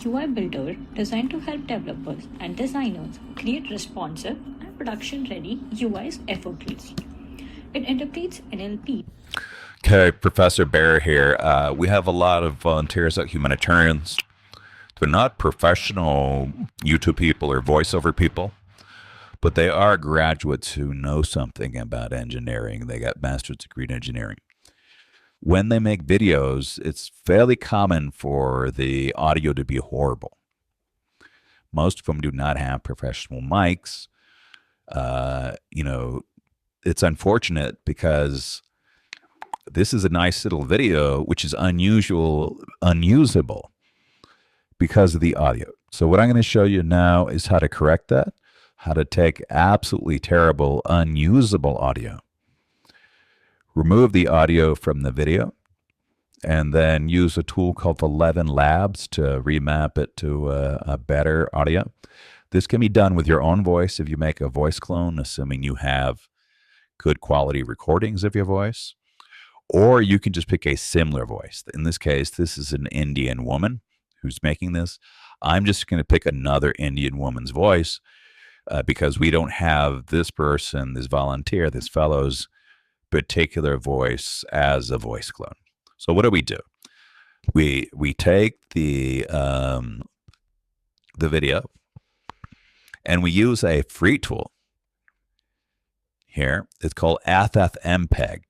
UI builder designed to help developers and designers create responsive and production-ready UIs effortlessly. It integrates NLP. Okay, Professor Bear here. We have a lot of volunteers at Humanitarians. They're not professional YouTube people or voiceover people, but they are graduates who know something about engineering. They got master's degree in engineering. When they make videos, it's fairly common for the audio to be horrible. Most of them do not have professional mics. It's unfortunate because this is a nice little video, which is unusable because of the audio. So what I'm going to show you now is how to correct that, how to take absolutely terrible, unusable audio, remove the audio from the video, and then use a tool called 11labs to remap it to a better audio. This can be done with your own voice if you make a voice clone, assuming you have good quality recordings of your voice. Or you can just pick a similar voice. In this case, this is an Indian woman who's making this. I'm just going to pick another Indian woman's voice because we don't have this person, this volunteer, this fellow's particular voice as a voice clone. So what do? We take the video and we use a free tool here. It's called FFmpeg.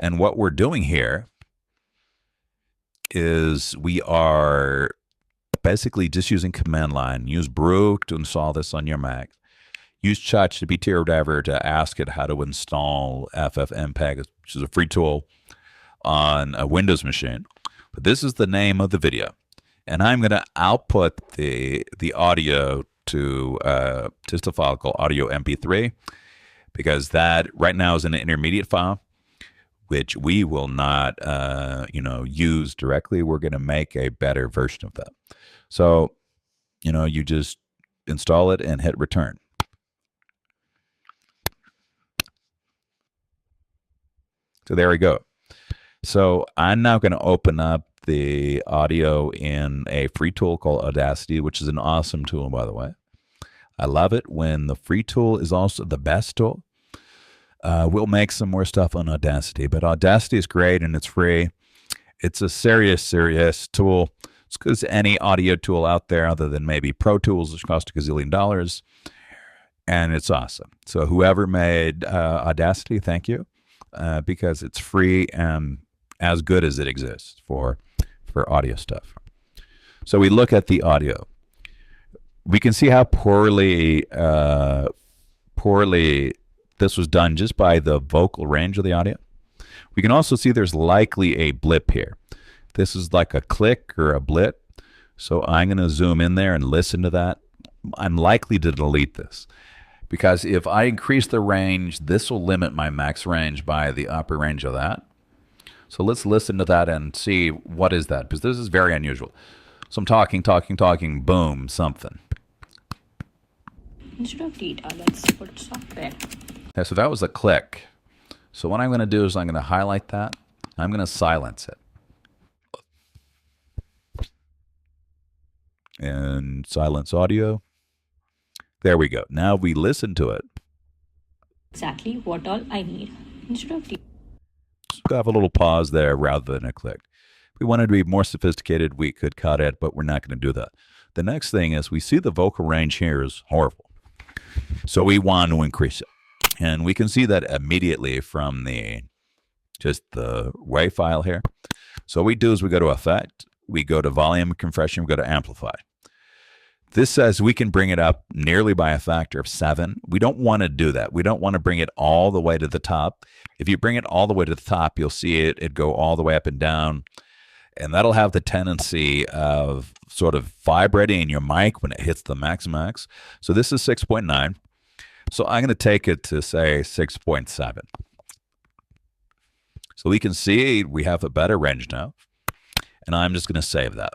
And what we're doing here is we are basically just using command line. Use brew to install this on your Mac. Use ChatGPT or whatever to ask it how to install FFmpeg, which is a free tool on a Windows machine. But this is the name of the video. And I'm going to output the audio to just a file called audio MP3 because that right now is an intermediate file, which we will not, use directly. We're going to make a better version of that. So, you just install it and hit return. So there we go. So I'm now going to open up the audio in a free tool called Audacity, which is an awesome tool, by the way. I love it when the free tool is also the best tool. We'll make some more stuff on Audacity, but Audacity is great and it's free. It's a serious tool. It's because any audio tool out there other than maybe Pro Tools, which cost a gazillion dollars, and it's awesome. So whoever made Audacity, thank you, because it's free and as good as it exists for audio stuff. So we look at the audio. We can see how poorly this was done just by the vocal range of the audio. We can also see there's likely a blip here. This is like a click or a blip. So I'm going to zoom in there and listen to that. I'm likely to delete this because if I increase the range, this will limit my max range by the upper range of that. So let's listen to that and see what is that, because this is very unusual. So I'm talking, boom, something. Instead of data, let's put software. Okay, so that was a click. So what I'm going to do is I'm going to highlight that. I'm going to silence it. And silence audio. There we go. Now we listen to it. Exactly what all I need. Instead of data. So have a little pause there rather than a click. If we wanted to be more sophisticated, we could cut it, but we're not going to do that. The next thing is we see the vocal range here is horrible. So we want to increase it. And we can see that immediately from the WAV file here. So what we do is we go to Effect, we go to Volume Compression, we go to Amplify. This says we can bring it up nearly by a factor of 7. We don't want to do that. We don't want to bring it all the way to the top. If you bring it all the way to the top, you'll see it go all the way up and down. And that'll have the tendency of sort of vibrating in your mic when it hits the max. So this is 6.9. So I'm going to take it to, say, 6.7. So we can see we have a better range now. And I'm just going to save that.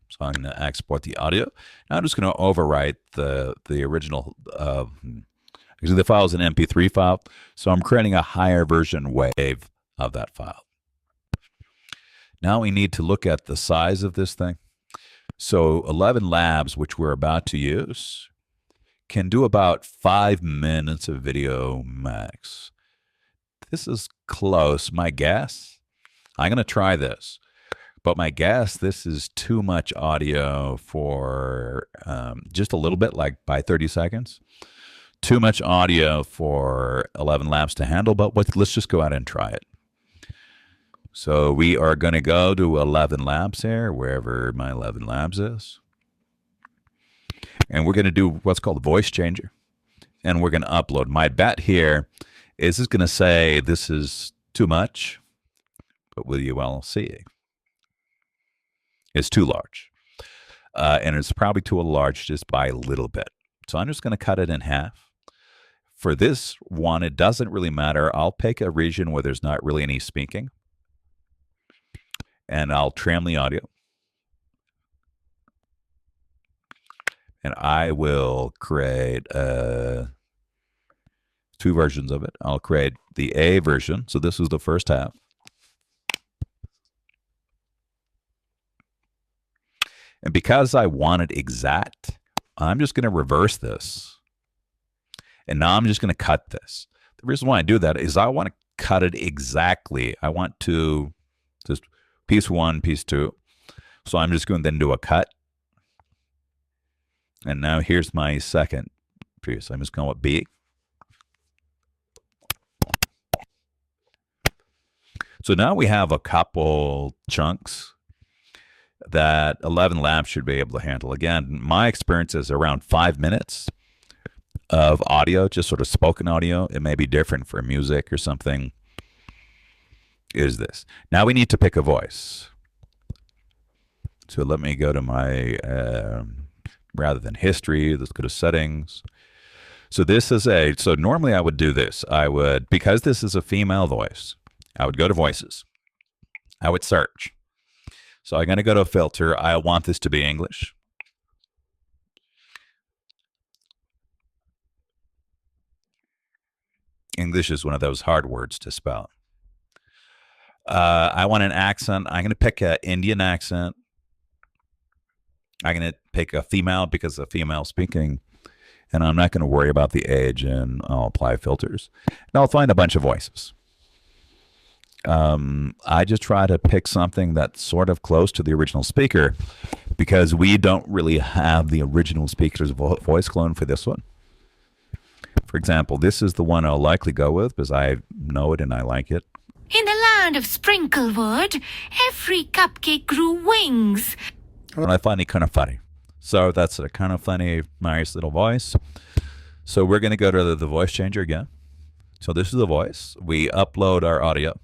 So I'm going to export the audio. Now I'm just going to overwrite the original. Actually, the file is an MP3 file. So I'm creating a higher version WAV of that file. Now we need to look at the size of this thing. So 11 Labs, which we're about to use, can do about 5 minutes of video max. This is close. My guess, I'm going to try this, but my guess, this is too much audio for just a little bit, like by 30 seconds. Too much audio for 11 Labs to handle, but let's just go out and try it. So we are going to go to 11 Labs here, wherever my 11 Labs is. And we're going to do what's called a voice changer. And we're going to upload. My bet here is it's going to say this is too much, but will you well see? It's too large. And it's probably too large just by a little bit. So I'm just going to cut it in half. For this one, it doesn't really matter. I'll pick a region where there's not really any speaking. And I'll trim the audio. And I will create two versions of it. I'll create the A version. So this is the first half. And because I want it exact, I'm just going to reverse this. And now I'm just going to cut this. The reason why I do that is I want to cut it exactly. I want to just piece 1, piece 2. So I'm just going to then do a cut. And now here's my second piece. I'm just going with B. So now we have a couple chunks that 11 Labs should be able to handle. Again, my experience is around 5 minutes of audio, just sort of spoken audio. It may be different for music or something. Is this. Now we need to pick a voice. So let me go to my, rather than history, let's go to settings. So this is so normally I would do this. Because this is a female voice, I would go to voices. I would search. So I'm going to go to filter. I want this to be English. English is one of those hard words to spell. I want an accent. I'm going to pick an Indian accent. I'm going to pick a female because of female speaking. And I'm not going to worry about the age, and I'll apply filters. And I'll find a bunch of voices. I just try to pick something that's sort of close to the original speaker because we don't really have the original speaker's voice clone for this one. For example, this is the one I'll likely go with because I know it and I like it. In the land of Sprinklewood, every cupcake grew wings. And I find it kind of funny. So that's a kind of funny, nice little voice. So we're going to go to the voice changer again. So this is the voice. We upload our audio.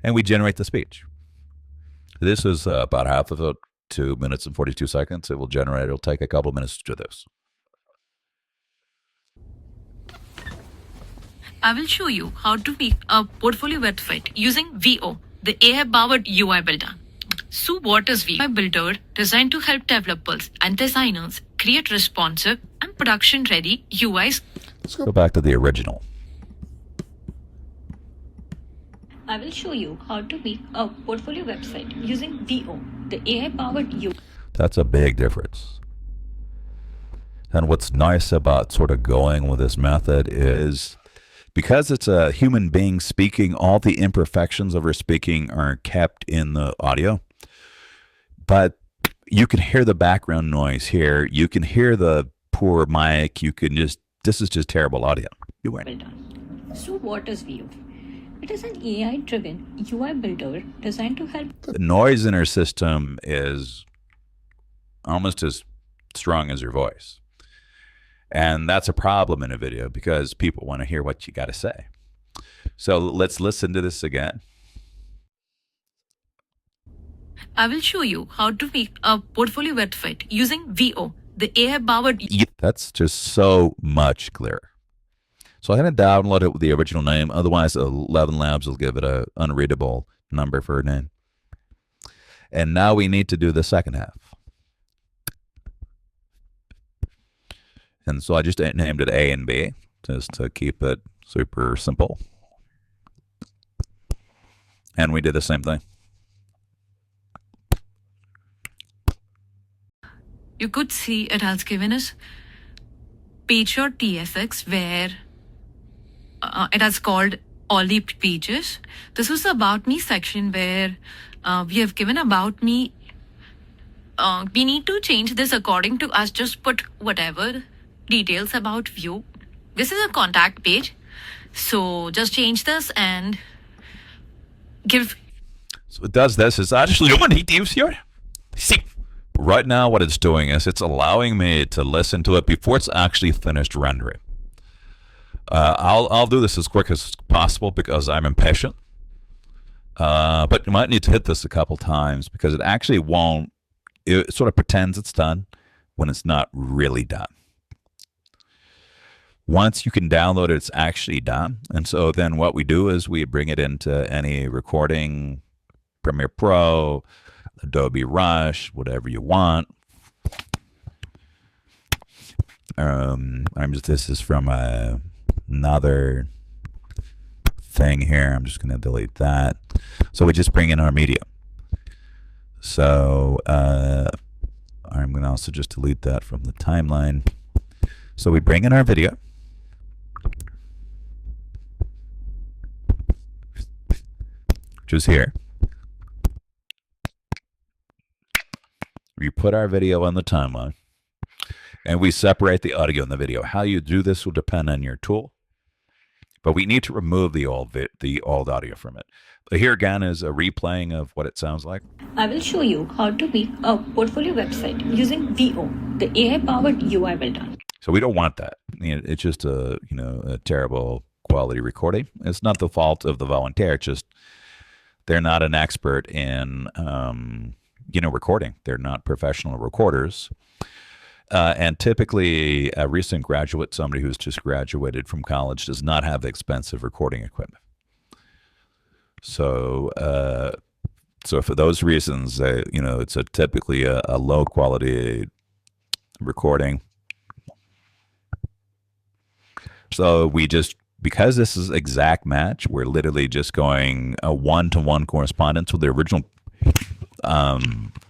And we generate the speech. This is about half of it, 2 minutes and 42 seconds. It will generate. It'll take a couple of minutes to do this. I will show you how to make a portfolio website using VO, the AI-powered UI builder. So what is VO? AI builder designed to help developers and designers create responsive and production-ready UIs. Let's go back to the original. I will show you how to make a portfolio website using VO, the AI-powered UI. That's a big difference. And what's nice about sort of going with this method is because it's a human being speaking, all the imperfections of her speaking are kept in the audio. But you can hear the background noise here. You can hear the poor mic. You can this is just terrible audio. You win. So what is VO? It is an AI-driven UI builder designed to help. The noise in her system is almost as strong as her voice. And that's a problem in a video because people want to hear what you got to say. So let's listen to this again. I will show you how to make a portfolio website using VO, the AI-powered. That's just so much clearer. So I'm going to download it with the original name. Otherwise, 11 Labs will give it an unreadable number for a name. And now we need to do the second half. And so I just named it A and B just to keep it super simple. And we did the same thing. You could see it has given us page.tsx where it has called all the pages. This was the About Me section where we have given About Me. We need to change this according to us. Just put whatever details about View. This is a contact page. So just change this and give. So it does this. It's actually doing details here. See, right now what it's doing is it's allowing me to listen to it before it's actually finished rendering. I'll do this as quick as possible because I'm impatient. But you might need to hit this a couple times because it actually won't. It sort of pretends it's done when it's not really done. Once you can download it, it's actually done. And so then what we do is we bring it into any recording, Premiere Pro, Adobe Rush, whatever you want. This is from another thing here. I'm just going to delete that. So we just bring in our media. So I'm going to also just delete that from the timeline. So we bring in our video. Which is here. We put our video on the timeline. And we separate the audio and the video. How you do this will depend on your tool. But we need to remove the old audio from it. But here again is a replaying of what it sounds like. I will show you how to make a portfolio website using VO, the AI-powered UI builder. So we don't want that. It's just a terrible quality recording. It's not the fault of the volunteer. It's just they're not an expert in recording. They're not professional recorders. And typically, a recent graduate, somebody who's just graduated from college, does not have expensive recording equipment. So, for those reasons, it's typically a low quality recording. So because this is exact match, we're literally just going a one-to-one correspondence with the original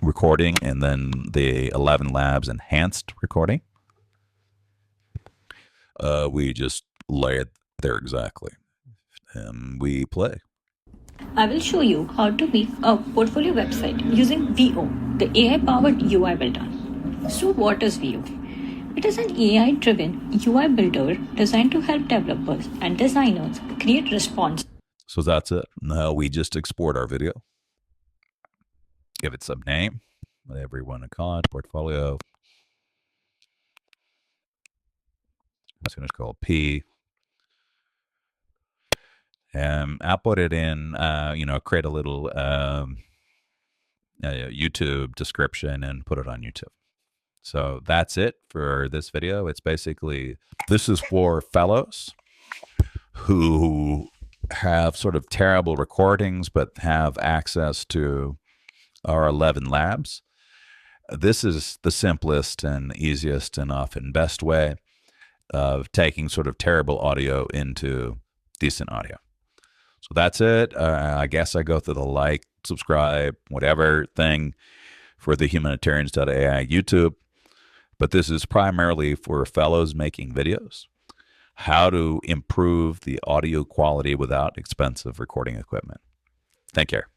recording and then the 11labs enhanced recording. We just lay it there exactly. And we play. I will show you how to make a portfolio website using VO, the AI-powered UI builder. So what is VO? It is an AI-driven UI builder designed to help developers and designers create response. So that's it. Now we just export our video. Give it some name, whatever you want to call it, portfolio. That's going to call P. I'll put it in, create a little YouTube description and put it on YouTube. So that's it for this video. It's basically, this is for fellows who have sort of terrible recordings but have access to our 11labs. This is the simplest and easiest and often best way of taking sort of terrible audio into decent audio. So that's it. I guess I go through the like, subscribe, whatever thing for the Humanitarians.ai YouTube. But this is primarily for fellows making videos. How to improve the audio quality without expensive recording equipment. Take care.